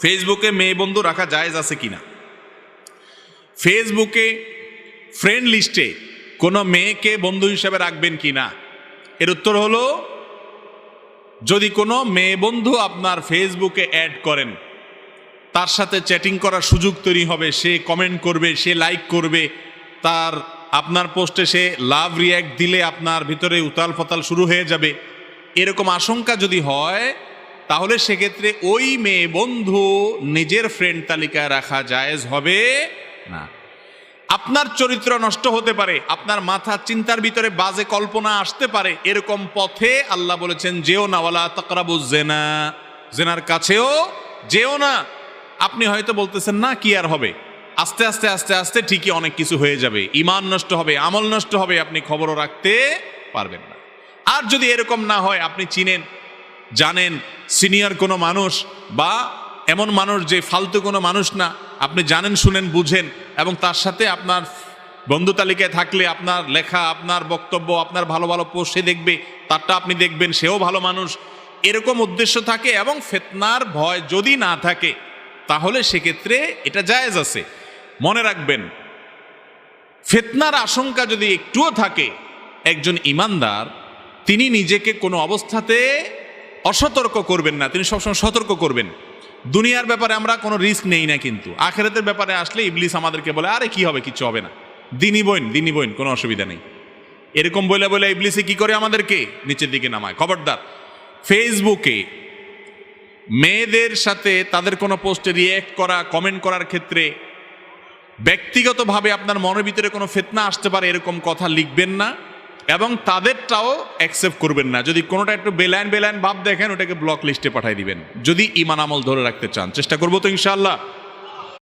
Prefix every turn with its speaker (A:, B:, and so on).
A: ফেসবুকে মেয়ে বন্ধু রাখা জায়েজ আছে কিনা? ফেসবুকে ফ্রেন্ড লিস্টে কোনো মেয়েকে বন্ধু হিসেবে রাখবেন কিনা? এর উত্তর হলো, যদি কোনো মেয়ে বন্ধু আপনার ফেসবুকে অ্যাড করেন, তার সাথে চ্যাটিং করার সুযোগ তৈরি হবে, সে কমেন্ট করবে, সে লাইক করবে, তার আপনার পোস্টে সে লাভ রিয়্যাক্ট দিলে আপনার ভিতরে উতাল ফতাল শুরু হয়ে যাবে, এরকম আশঙ্কা যদি হয়, তাহলে সেক্ষেত্রে ওই মেয়ে বন্ধু নিজের ফ্রেন্ড তালিকায় রাখা জায়েজ হবে না। আপনার চরিত্র নষ্ট হতে পারে, আপনার মাথা চিন্তার ভিতরে বাজে কল্পনা আসতে পারে, এরকম পথে আল্লাহ বলেছেন যেও না, ওয়ালা তাকরাবুজ জিনা, জিনার কাছেও যেও না। আপনি হয়তো বলতেছেন না, কি আর হবে, আস্তে আস্তে আস্তে আস্তে ঠিকই অনেক কিছু হয়ে যাবে, ঈমান নষ্ট হবে, আমল নষ্ট হবে, আপনি খবরও রাখতে পারবেন না। আর যদি এরকম না হয়, আপনি চিনেন জানেন সিনিয়র কোনো মানুষ বা এমন মানুষ যে ফালতু কোনো মানুষ না, আপনি জানেন শুনেন বুঝেন, এবং তার সাথে আপনার বন্ধু তালিকায় থাকলে আপনার লেখা, আপনার বক্তব্য, আপনার ভালো ভালো পোস্ট সে দেখবে, তারটা আপনি দেখবেন, সেও ভালো মানুষ, এরকম উদ্দেশ্য থাকে এবং ফিতনার ভয় যদি না থাকে, তাহলে সেক্ষেত্রে এটা জায়েজ আছে। মনে রাখবেন, ফিতনার আশঙ্কা যদি একটুও থাকে, একজন ঈমানদার তিনি নিজেকে কোনো অবস্থাতে অসতর্ক করবেন না, তিনি সবসময় সতর্ক করবেন। দুনিয়ার ব্যাপারে আমরা কোনো রিস্ক নেই না, কিন্তু আখিরাতের ব্যাপারে আসলে ইবলিস আমাদেরকে বলে, আরে কি হবে, কিছু হবে না, দিনই বইন কোনো অসুবিধা নেই, এরকম বলে বলে ইবলিসে কি করে আমাদেরকে নিচের দিকে নামায়। খবরদার, ফেসবুকে মেয়েদের সাথে তাদের কোনো পোস্টে রিঅ্যাক্ট করা, কমেন্ট করার ক্ষেত্রে ব্যক্তিগতভাবে আপনার মনের ভিতরে কোনো ফিতনা আসতে পারে, এরকম কথা লিখবেন না এবং তাদেরটাও অ্যাকসেপ্ট করবেন না। যদি কোনোটা একটু বেলাইন ভাব দেখেন, ওটাকে ব্লক লিস্টে পাঠিয়ে দিবেন, যদি ঈমান আমল ধরে রাখতে চান। চেষ্টা করবো তো ইনশাআল্লাহ।